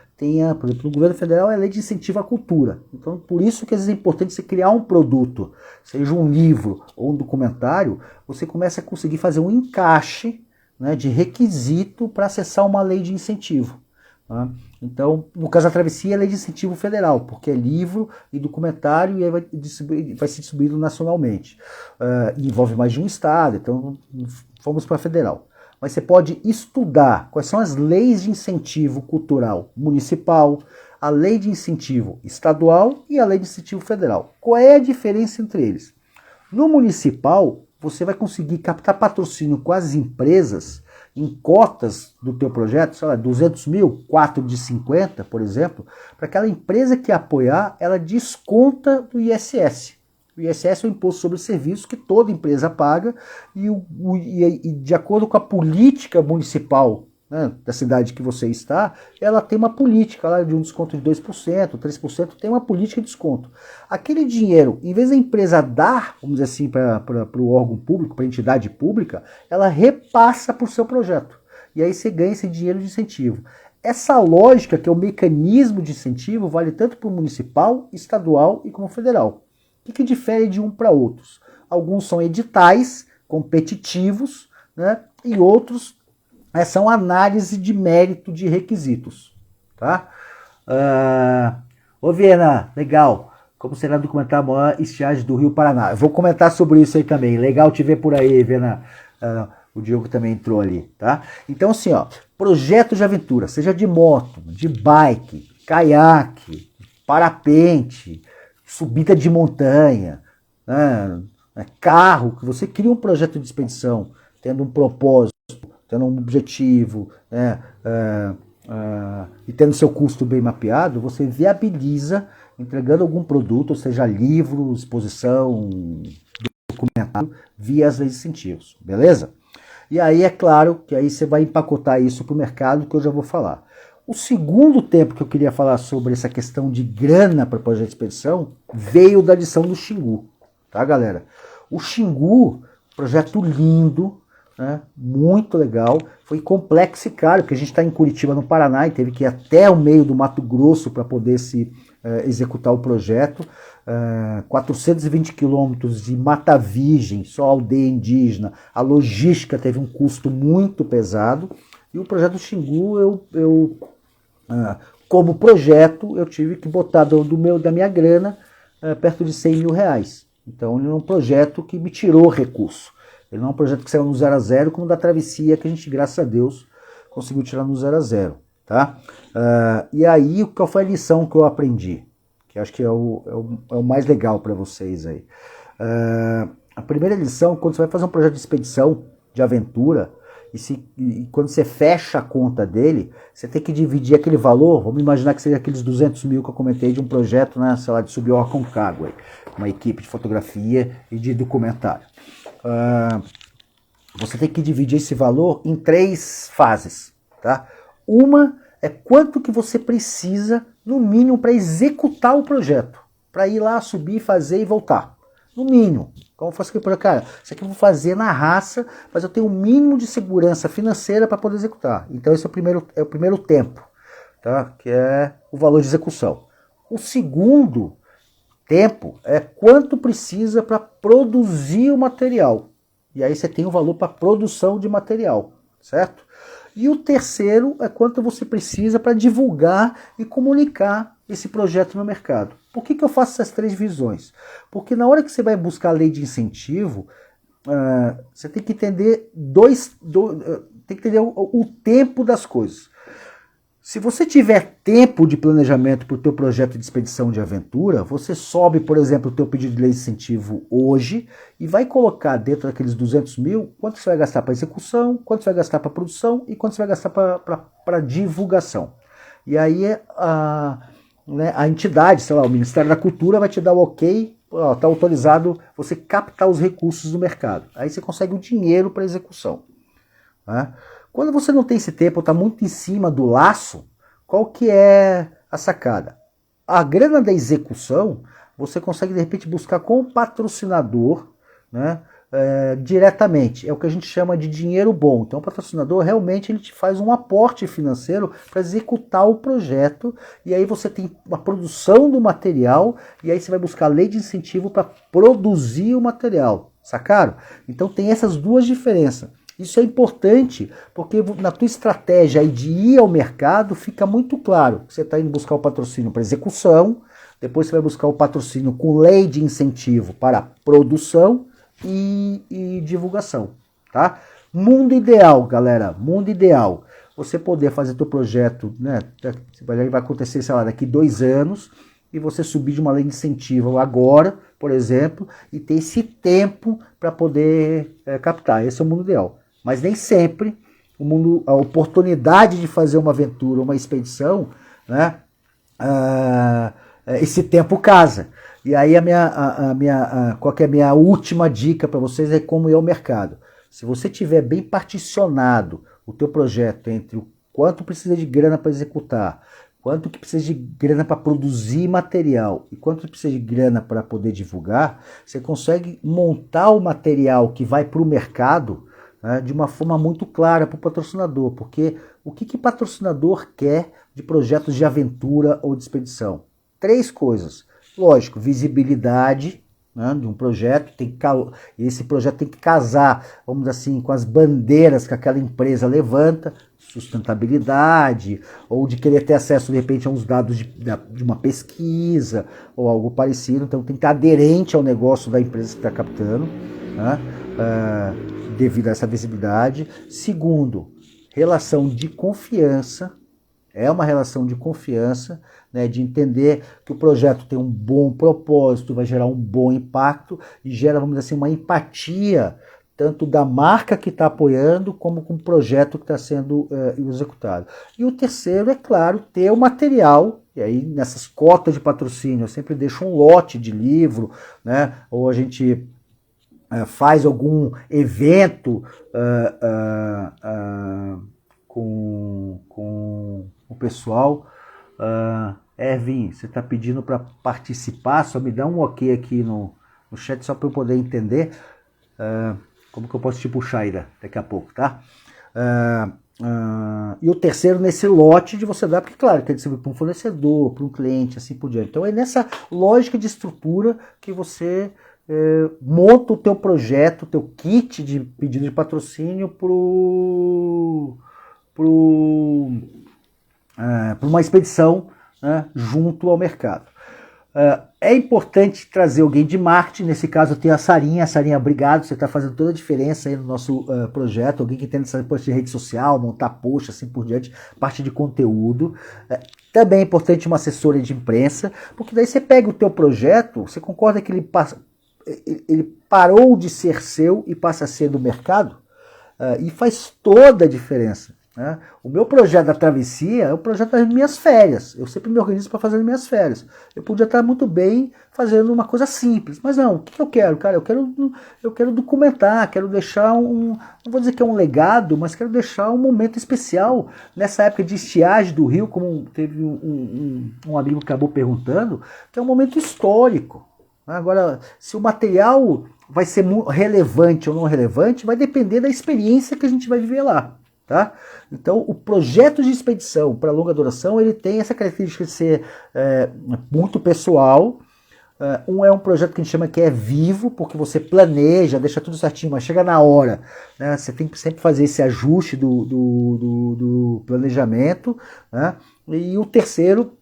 por exemplo, no governo federal é a lei de incentivo à cultura. Então, por isso que às vezes é importante você criar um produto, seja um livro ou um documentário, você começa a conseguir fazer um encaixe, né, de requisito para acessar uma lei de incentivo. Tá? Então, no caso da travessia, é a lei de incentivo federal, porque é livro e documentário e aí vai ser distribuído nacionalmente. Envolve mais de um estado, então fomos para a federal. Mas você pode estudar quais são as leis de incentivo cultural municipal, a lei de incentivo estadual e a lei de incentivo federal. Qual é a diferença entre eles? No municipal, você vai conseguir captar patrocínio com as empresas em cotas do teu projeto, sei lá, 200 mil, 4 de 50, por exemplo, para aquela empresa que apoiar, ela desconta do ISS. O ISS é o Imposto sobre Serviços que toda empresa paga e de acordo com a política municipal, né, da cidade que você está, ela tem uma política lá de um desconto de 2%, 3%, tem uma política de desconto. Aquele dinheiro, em vez da empresa dar, vamos dizer assim, para o órgão público, para a entidade pública, ela repassa para o seu projeto. E aí você ganha esse dinheiro de incentivo. Essa lógica, que é o mecanismo de incentivo, vale tanto para o municipal, estadual e como federal. O que difere de um para outros? Alguns são editais competitivos, né? E outros são análise de mérito de requisitos. Tá? Ô Viena, legal. Como será documentar a maior estiagem do Rio Paraná? Eu vou comentar sobre isso aí também. Legal te ver por aí, Viena. O Diogo também entrou ali, tá? Então, assim, ó, projeto de aventura, seja de moto, de bike, caiaque, parapente, subida de montanha, né, carro, que você cria um projeto de expedição, tendo um propósito, tendo um objetivo, né, e tendo seu custo bem mapeado, você viabiliza entregando algum produto, ou seja, livro, exposição, documentário, via as leis de incentivos, beleza? E aí é claro que aí você vai empacotar isso para o mercado, que eu já vou falar. O segundo tempo que eu queria falar sobre essa questão de grana para projeto de expedição veio da lição do Xingu, tá, galera? O Xingu, projeto lindo, né, muito legal, foi complexo e caro, porque a gente está em Curitiba, no Paraná, e teve que ir até o meio do Mato Grosso para poder se executar o projeto. 420 quilômetros de mata virgem, só aldeia indígena, a logística teve um custo muito pesado, e o projeto Xingu, como projeto, eu tive que botar da minha grana perto de 100 mil reais. Então ele é um projeto que me tirou recurso. Ele não é um projeto que saiu no 0 a 0, como da travessia, que a gente, graças a Deus, conseguiu tirar no 0 a 0. Tá? E aí, qual foi a lição que eu aprendi? Que acho que é o mais legal para vocês aí. A primeira lição, quando você vai fazer um projeto de expedição, de aventura, e quando você fecha a conta dele, você tem que dividir aquele valor, vamos imaginar que seja aqueles 200 mil que eu comentei de um projeto, né, sei lá, de subir o Aconcagua, uma equipe de fotografia e de documentário. Você tem que dividir esse valor em 3 fases, tá? Uma é quanto que você precisa, no mínimo, para executar o projeto, para ir lá, subir, fazer e voltar. No mínimo. Como fosse aquele projeto, cara, isso aqui eu vou fazer na raça, mas eu tenho um mínimo de segurança financeira para poder executar. Então esse é o primeiro tempo, tá? Que é o valor de execução. O segundo tempo é quanto precisa para produzir o material. E aí você tem o valor para produção de material, certo? E o terceiro é quanto você precisa para divulgar e comunicar esse projeto no mercado. Por que eu faço essas 3 visões? Porque na hora que você vai buscar a lei de incentivo, você tem que entender o tempo das coisas. Se você tiver tempo de planejamento para o teu projeto de expedição de aventura, você sobe, por exemplo, o teu pedido de lei de incentivo hoje e vai colocar dentro daqueles 200 mil quanto você vai gastar para execução, quanto você vai gastar para produção e quanto você vai gastar para divulgação. E aí a entidade, sei lá, o Ministério da Cultura vai te dar o ok, está autorizado você captar os recursos do mercado. Aí você consegue o dinheiro para execução. Né? Quando você não tem esse tempo, está muito em cima do laço, qual que é a sacada? A grana da execução, você consegue de repente buscar com o patrocinador, né, diretamente. É o que a gente chama de dinheiro bom. Então o patrocinador realmente ele te faz um aporte financeiro para executar o projeto, e aí você tem a produção do material, e aí você vai buscar a lei de incentivo para produzir o material. Sacaram? Então tem essas 2 diferenças. Isso é importante, porque na tua estratégia aí de ir ao mercado, fica muito claro que você está indo buscar o patrocínio para execução, depois você vai buscar o patrocínio com lei de incentivo para produção e divulgação. Tá? Mundo ideal, galera, mundo ideal. Você poder fazer teu projeto, né, vai acontecer, sei lá, daqui 2 anos, e você subir de uma lei de incentivo agora, por exemplo, e ter esse tempo para poder captar. Esse é o mundo ideal. Mas nem sempre a oportunidade de fazer uma aventura, uma expedição, né, esse tempo casa. E aí qual que é a minha última dica para vocês é como ir ao mercado. Se você tiver bem particionado o teu projeto entre o quanto precisa de grana para executar, quanto que precisa de grana para produzir material e quanto precisa de grana para poder divulgar, você consegue montar o material que vai para o mercado, né, de uma forma muito clara para o patrocinador. Porque o que patrocinador quer de projetos de aventura ou de expedição? 3 coisas. Lógico, visibilidade, né, de um projeto, e esse projeto tem que casar, vamos dizer assim, com as bandeiras que aquela empresa levanta, sustentabilidade, ou de querer ter acesso, de repente, a uns dados de uma pesquisa, ou algo parecido. Então tem que estar aderente ao negócio da empresa que está captando, né, devido a essa visibilidade. Segundo, relação de confiança. É uma relação de confiança, né, de entender que o projeto tem um bom propósito, vai gerar um bom impacto e gera, vamos dizer assim, uma empatia tanto da marca que está apoiando como com o projeto que está sendo executado. E o terceiro, é claro, ter o material, e aí nessas cotas de patrocínio eu sempre deixo um lote de livro, né, ou a gente faz algum evento com o pessoal. Ervin, você está pedindo para participar, só me dá um ok aqui no chat, só para eu poder entender como que eu posso te puxar aí daqui a pouco, tá? E o terceiro, nesse lote de você dar, porque claro, tem que servir para um fornecedor, para um cliente, assim por diante. Então é nessa lógica de estrutura que você monta o teu projeto, o teu kit de pedido de patrocínio para uma expedição, né, junto ao mercado. É importante trazer alguém de marketing, nesse caso eu tenho a Sarinha. Obrigado, você está fazendo toda a diferença aí no nosso projeto, alguém que entende essa parte de rede social, montar post, assim por diante, parte de conteúdo. Também é importante uma assessora de imprensa, porque daí você pega o teu projeto, você concorda que ele parou de ser seu e passa a ser do mercado? E faz toda a diferença. Né? O meu projeto da travessia é o projeto das minhas férias. Eu sempre me organizo para fazer as minhas férias. Eu podia estar muito bem fazendo uma coisa simples, mas não, o que eu quero? Cara, eu quero documentar, quero deixar não vou dizer que é um legado, mas quero deixar um momento especial nessa época de estiagem do rio, como teve um amigo que acabou perguntando, que é um momento histórico. Agora, se o material vai ser relevante ou não relevante, vai depender da experiência que a gente vai viver lá. Tá? Então, o projeto de expedição para longa duração, ele tem essa característica de ser muito pessoal. É um projeto que a gente chama que é vivo, porque você planeja, deixa tudo certinho, mas chega na hora, né? Você tem que sempre fazer esse ajuste do planejamento, né? E o terceiro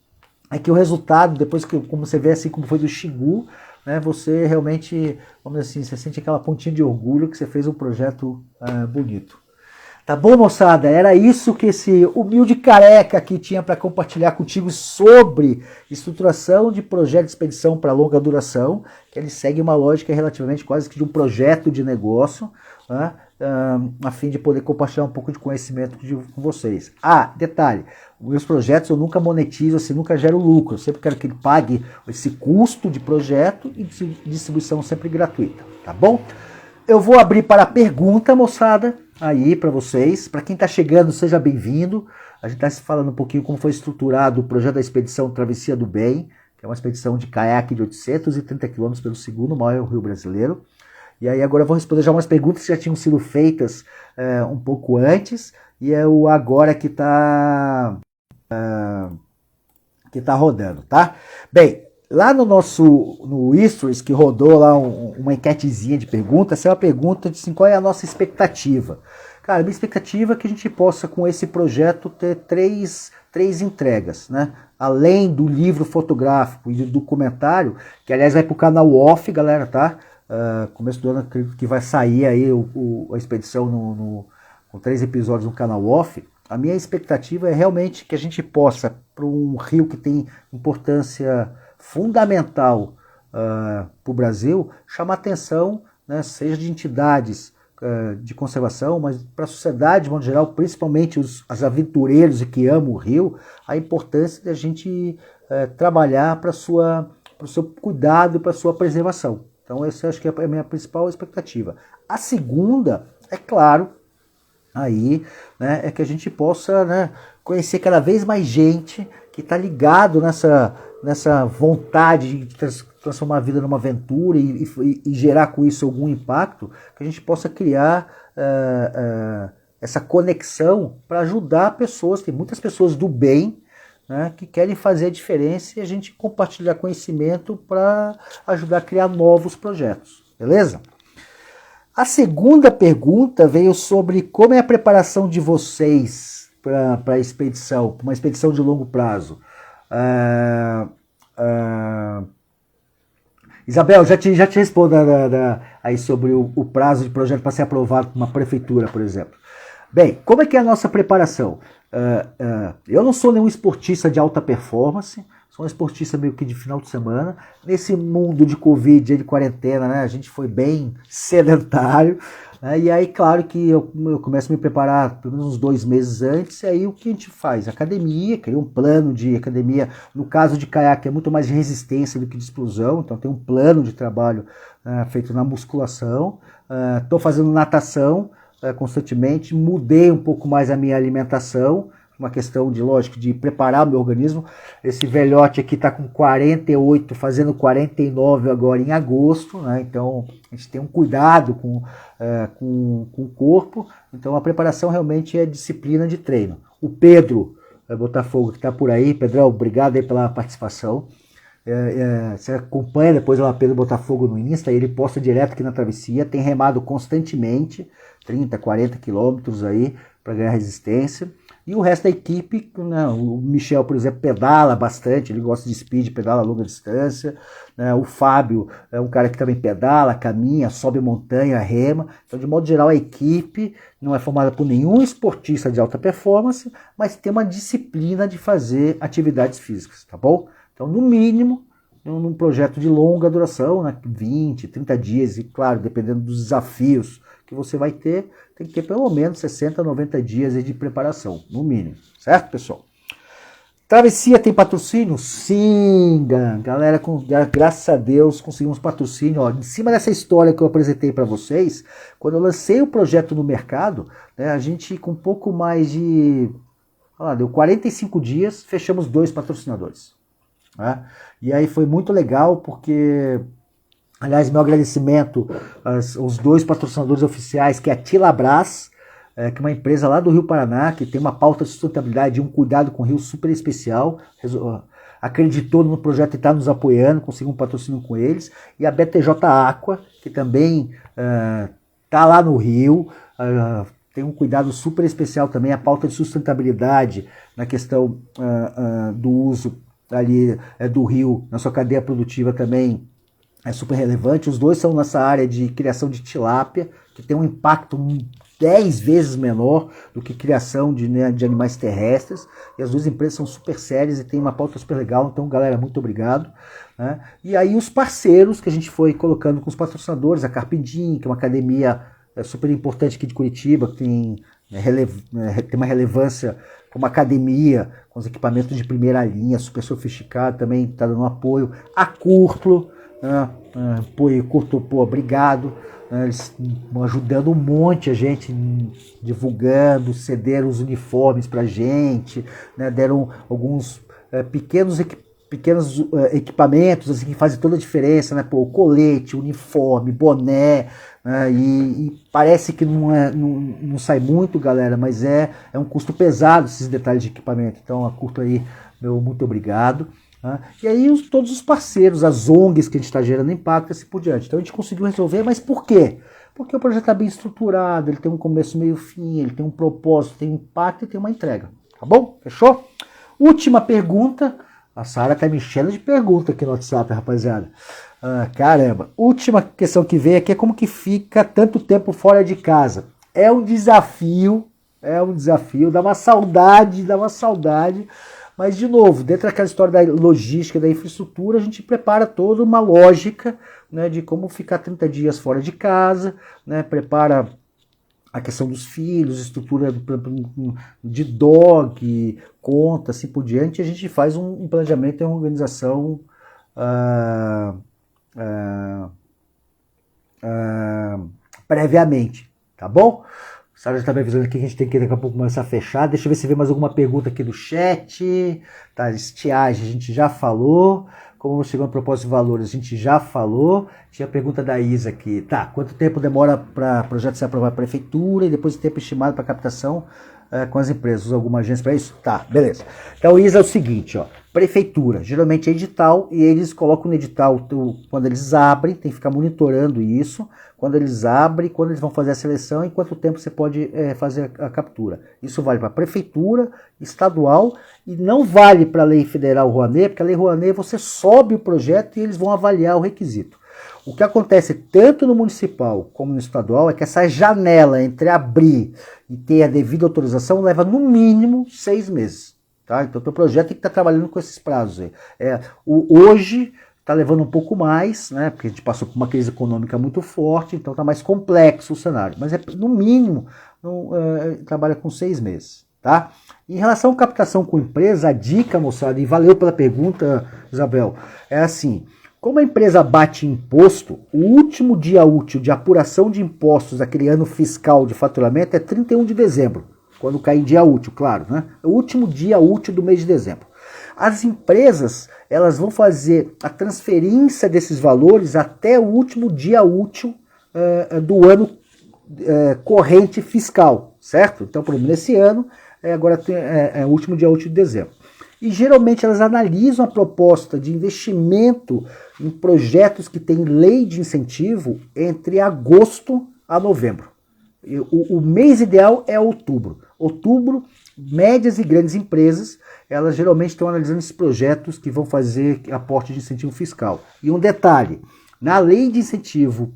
é que o resultado, depois que, como você vê assim como foi do Xingu, né, você realmente, vamos dizer assim, você sente aquela pontinha de orgulho que você fez um projeto bonito. Tá bom, moçada? Era isso que esse humilde careca aqui tinha para compartilhar contigo sobre estruturação de projeto de expedição para longa duração, que ele segue uma lógica relativamente quase que de um projeto de negócio, né, a fim de poder compartilhar um pouco de conhecimento com vocês. Detalhe, os meus projetos eu nunca monetizo, assim, nunca gero lucro, eu sempre quero que ele pague esse custo de projeto e distribuição sempre gratuita, tá bom? Eu vou abrir para a pergunta, moçada, aí para vocês. Para quem está chegando, seja bem-vindo. A gente está se falando um pouquinho como foi estruturado o projeto da expedição Travessia do Bem, que é uma expedição de caiaque de 830 km pelo segundo maior rio brasileiro. E aí agora eu vou responder já umas perguntas que já tinham sido feitas um pouco antes, e é o agora que está rodando, tá? Bem, lá no Stories, que rodou lá uma enquetezinha de perguntas, essa é uma pergunta de assim, qual é a nossa expectativa. Cara, a minha expectativa é que a gente possa, com esse projeto, ter três entregas, né? Além do livro fotográfico e do documentário, que aliás vai para o canal Off, galera, tá? Começo do ano acredito que vai sair aí a expedição com 3 episódios no canal Off. A minha expectativa é realmente que a gente possa, para um rio que tem importância fundamental para o Brasil, chamar atenção, né, seja de entidades de conservação, mas para a sociedade de modo geral, principalmente os aventureiros que amam o rio, a importância de a gente trabalhar para o seu cuidado e para a sua preservação. Então essa acho que é a minha principal expectativa. A segunda, é claro, aí, né, é que a gente possa, né, conhecer cada vez mais gente que está ligado nessa vontade de transformar a vida numa aventura e gerar com isso algum impacto, que a gente possa criar essa conexão para ajudar pessoas. Tem muitas pessoas do bem, né, que querem fazer a diferença e a gente compartilhar conhecimento para ajudar a criar novos projetos, beleza? A segunda pergunta veio sobre como é a preparação de vocês para a expedição, para uma expedição de longo prazo. Isabel, já te respondo aí sobre o prazo de projeto para ser aprovado por uma prefeitura, por exemplo. Bem, como é que é a nossa preparação? Eu não sou nenhum esportista de alta performance, sou um esportista meio que de final de semana. Nesse mundo de Covid, de quarentena, né, a gente foi bem sedentário. Né, e aí, claro que eu começo a me preparar pelo menos uns 2 meses antes. E aí o que a gente faz? Academia, cria um plano de academia. No caso de caiaque é muito mais de resistência do que de explosão, então tem um plano de trabalho feito na musculação. Estou fazendo natação constantemente, mudei um pouco mais a minha alimentação, uma questão de, lógico, de preparar o meu organismo. Esse velhote aqui está com 48, fazendo 49 agora em agosto, né? Então a gente tem um cuidado com o corpo, então a preparação realmente é disciplina de treino. O Pedro Botafogo que está por aí, Pedrão, obrigado aí pela participação. Você acompanha depois lá Pedro Botafogo no Insta, ele posta direto aqui na travessia, tem remado constantemente, 30, 40 quilômetros aí para ganhar resistência. E o resto da equipe, né, o Michel, por exemplo, pedala bastante, ele gosta de speed, pedala a longa distância. Né, o Fábio é um cara que também pedala, caminha, sobe montanha, rema. Então, de modo geral, a equipe não é formada por nenhum esportista de alta performance, mas tem uma disciplina de fazer atividades físicas, tá bom? Então, no mínimo, num projeto de longa duração, né, 20, 30 dias, e claro, dependendo dos desafios que você vai ter, tem que ter pelo menos 60, 90 dias de preparação, no mínimo. Certo, pessoal? Travessia tem patrocínio? Sim, galera, graças a Deus conseguimos patrocínio. Ó, em cima dessa história que eu apresentei para vocês, quando eu lancei o projeto no mercado, né, a gente com um pouco mais de... deu 45 dias, fechamos 2 patrocinadores. Né? E aí foi muito legal porque... Aliás, meu agradecimento aos 2 patrocinadores oficiais, que é a Tilabras, que é uma empresa lá do Rio Paraná, que tem uma pauta de sustentabilidade e um cuidado com o rio super especial. Acreditou no projeto e está nos apoiando, conseguiu um patrocínio com eles. E a BTJ Aqua, que também está lá no Rio, tem um cuidado super especial também, a pauta de sustentabilidade na questão do uso ali do rio na sua cadeia produtiva também é super relevante. Os 2 são nessa área de criação de tilápia, que tem um impacto 10 vezes menor do que criação de animais terrestres. E as 2 empresas são super sérias e tem uma pauta super legal. Então, galera, muito obrigado. Né? E aí os parceiros que a gente foi colocando com os patrocinadores, a Carpindim, que é uma academia super importante aqui de Curitiba, que tem uma relevância como academia, com os equipamentos de primeira linha, super sofisticado, também está dando apoio. A Curplo, apoio Curto, obrigado, eles estão ajudando um monte a gente, divulgando, cederam os uniformes pra gente, né, deram alguns pequenos equipamentos assim, que fazem toda a diferença, né, o colete, uniforme, boné, né, e parece que não sai muito, galera, mas é um custo pesado esses detalhes de equipamento. Então a Curto aí, meu muito obrigado. E aí todos os parceiros, as ONGs que a gente está gerando impacto e assim por diante. Então a gente conseguiu resolver, mas por quê? Porque o projeto está bem estruturado, ele tem um começo, meio, fim, ele tem um propósito, tem um impacto e tem uma entrega. Tá bom? Fechou? Última pergunta. A Sara tá me enchendo de pergunta aqui no WhatsApp, rapaziada. Caramba. Última questão que veio aqui é como que fica tanto tempo fora de casa. É um desafio, dá uma saudade. Mas, de novo, dentro daquela história da logística, da infraestrutura, a gente prepara toda uma lógica, né, de como ficar 30 dias fora de casa, né, prepara a questão dos filhos, estrutura de dog, conta, assim por diante, e a gente faz um planejamento e uma organização previamente, tá bom? A Sara já está me avisando aqui que a gente tem que daqui a pouco começar a fechar. Deixa eu ver se vem mais alguma pergunta aqui do chat. Tá, estiagem a gente já falou. Como chegou no propósito de valores, a gente já falou. Tinha a pergunta da Isa aqui. Tá, quanto tempo demora para o projeto ser aprovado na prefeitura e depois o tempo estimado para captação com as empresas. Usa alguma agência para isso? Tá, beleza. Então, ISA é o seguinte, ó. Prefeitura, geralmente é edital, e eles colocam no edital, quando eles abrem, tem que ficar monitorando isso, quando eles abrem, quando eles vão fazer a seleção, em quanto tempo você pode fazer a captura. Isso vale para prefeitura, estadual, e não vale para a lei federal Rouanet, porque a lei Rouanet você sobe o projeto e eles vão avaliar o requisito. O que acontece tanto no municipal como no estadual é que essa janela entre abrir e ter a devida autorização leva no mínimo 6 meses. Tá? Então, o teu projeto tem que estar trabalhando com esses prazos aí. Hoje está levando um pouco mais, né? Porque a gente passou por uma crise econômica muito forte, então está mais complexo o cenário. Mas no mínimo trabalha com 6 meses. Tá? Em relação à captação com empresa, a dica, moçada, e valeu pela pergunta, Isabel, é assim: como a empresa bate imposto, o último dia útil de apuração de impostos daquele ano fiscal de faturamento é 31 de dezembro. Quando cair dia útil, claro, né? É o último dia útil do mês de dezembro. As empresas, elas vão fazer a transferência desses valores até o último dia útil do ano corrente fiscal, certo? Então, por exemplo, nesse ano, agora é o último dia útil de dezembro. E geralmente elas analisam a proposta de investimento em projetos que têm lei de incentivo entre agosto a novembro. O mês ideal é outubro. Outubro, médias e grandes empresas, elas geralmente estão analisando esses projetos que vão fazer aporte de incentivo fiscal. E um detalhe, na lei de incentivo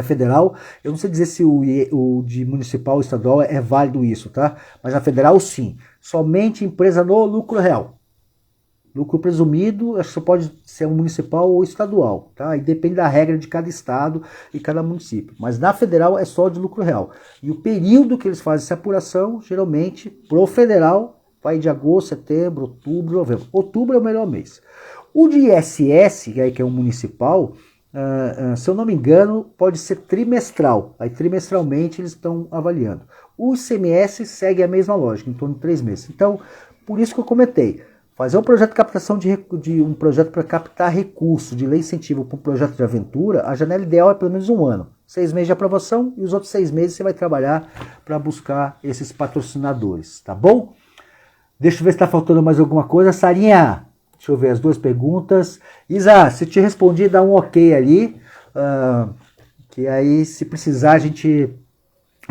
federal, eu não sei dizer se o de municipal ou estadual é válido isso, tá? Mas na federal sim, somente empresa no lucro real. Lucro presumido, acho que só pode ser um municipal ou estadual, tá? E depende da regra de cada estado e cada município. Mas na federal é só de lucro real. E o período que eles fazem essa apuração, geralmente, pro federal, vai de agosto, setembro, outubro, novembro. Outubro é o melhor mês. O de ISS, que é um municipal, se eu não me engano, pode ser trimestral. Aí trimestralmente eles estão avaliando. O ICMS segue a mesma lógica, em torno de 3 meses. Então, por isso que eu comentei. Fazer um projeto de captação de um projeto para captar recurso de lei incentivo para um projeto de aventura, a janela ideal é pelo menos 1 ano. 6 meses de aprovação e os outros 6 meses você vai trabalhar para buscar esses patrocinadores, tá bom? Deixa eu ver se está faltando mais alguma coisa. Sarinha, deixa eu ver as 2 perguntas. Isa, se te respondi, dá um ok ali, que aí se precisar a gente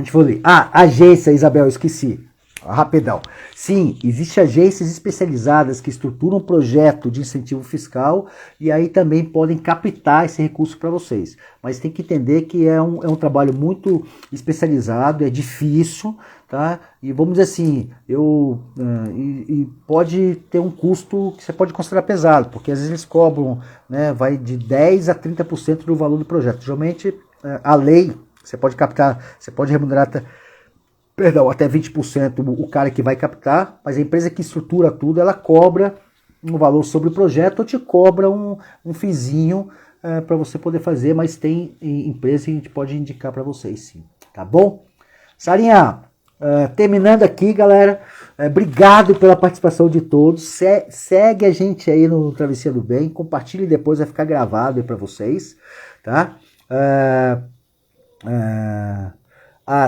for ler. Agência, Isabel, esqueci. Rapidão. Sim, existem agências especializadas que estruturam um projeto de incentivo fiscal e aí também podem captar esse recurso para vocês. Mas tem que entender que é um trabalho muito especializado, é difícil, tá? E vamos dizer assim, e pode ter um custo que você pode considerar pesado, porque às vezes eles cobram, né, vai de 10% a 30% do valor do projeto. Geralmente, a lei, você pode captar, você pode remunerar até 20% o cara que vai captar, mas a empresa que estrutura tudo, ela cobra um valor sobre o projeto ou te cobra um fizinho para você poder fazer, mas tem empresa que a gente pode indicar para vocês sim, tá bom? Sarinha, terminando aqui, galera, obrigado pela participação de todos, segue a gente aí no Travessia do Bem, compartilhe depois, vai ficar gravado aí para vocês, tá?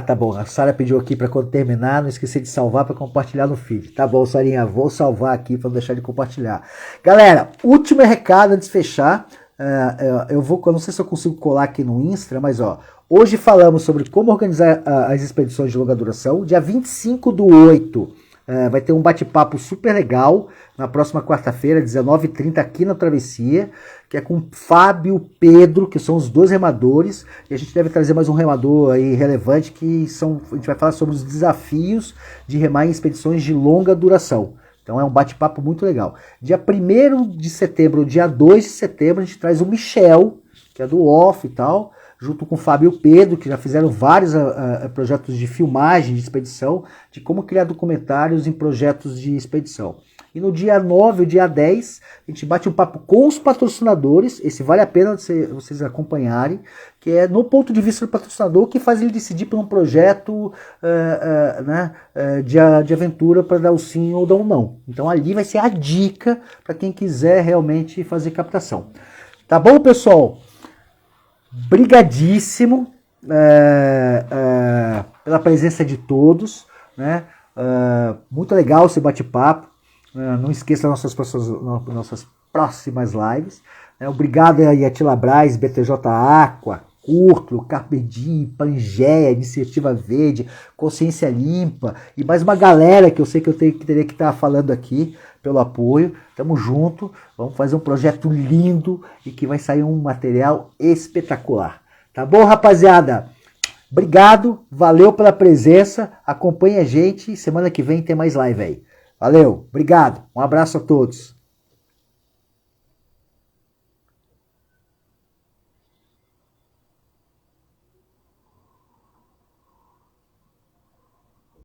Tá bom. A Sara pediu aqui para quando terminar, não esquecer de salvar para compartilhar no feed. Tá bom, Sarinha, vou salvar aqui para não deixar de compartilhar. Galera, último recado antes de fechar. Eu não sei se eu consigo colar aqui no Insta, mas hoje falamos sobre como organizar as expedições de longa duração. Dia 25/8 vai ter um bate-papo super legal na próxima quarta-feira, 19h30, aqui na Travessia, que é com Fábio, Pedro, que são os 2 remadores, e a gente deve trazer mais um remador aí relevante, a gente vai falar sobre os desafios de remar em expedições de longa duração. Então é um bate-papo muito legal. Dia 1º de setembro, dia 2 de setembro, a gente traz o Michel, que é do Off e tal, junto com o Fábio e o Pedro, que já fizeram vários projetos de filmagem de expedição, de como criar documentários em projetos de expedição. E no dia 9 e dia 10, a gente bate um papo com os patrocinadores, esse vale a pena vocês acompanharem, que é no ponto de vista do patrocinador, que faz ele decidir por um projeto de aventura para dar o sim ou dar o não. Então ali vai ser a dica para quem quiser realmente fazer captação. Tá bom, pessoal? Brigadíssimo pela presença de todos, né? Muito legal esse bate-papo. Não esqueça nossas próximas lives. Obrigado aí a Tila Braz, BTJ Aqua, Curto, Carpe Diem, Pangeia, Iniciativa Verde, Consciência Limpa e mais uma galera que eu sei que teria que estar falando aqui pelo apoio. Tamo junto, vamos fazer um projeto lindo e que vai sair um material espetacular. Tá bom, rapaziada? Obrigado, valeu pela presença, acompanhe a gente, semana que vem tem mais live aí. Valeu, obrigado, um abraço a todos.